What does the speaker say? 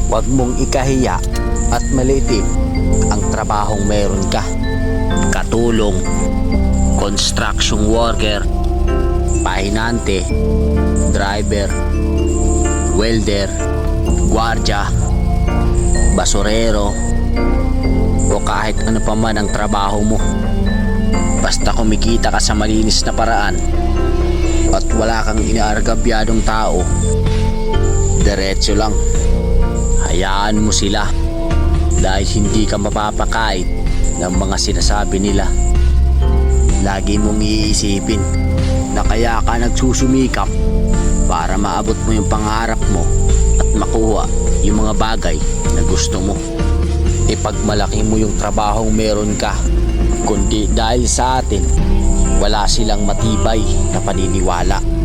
Huwag mong ikahiya at maliitin ang trabahong meron ka. Katulong, construction worker, pahinante, driver, welder, gwardya, basurero, o kahit ano pa man ang trabaho mo. Basta kumikita ka sa malinis na paraan at wala kang inaargabyadong tao, diretso lang. Hayaan mo sila dahil hindi ka mapapakait ng mga sinasabi nila. Lagi mong iisipin na kaya ka nagsusumikap para maabot mo yung pangarap mo at makuha yung mga bagay na gusto mo. Ipagmalaki mo yung trabahong meron ka, kundi dahil sa atin wala silang matibay na paniniwala.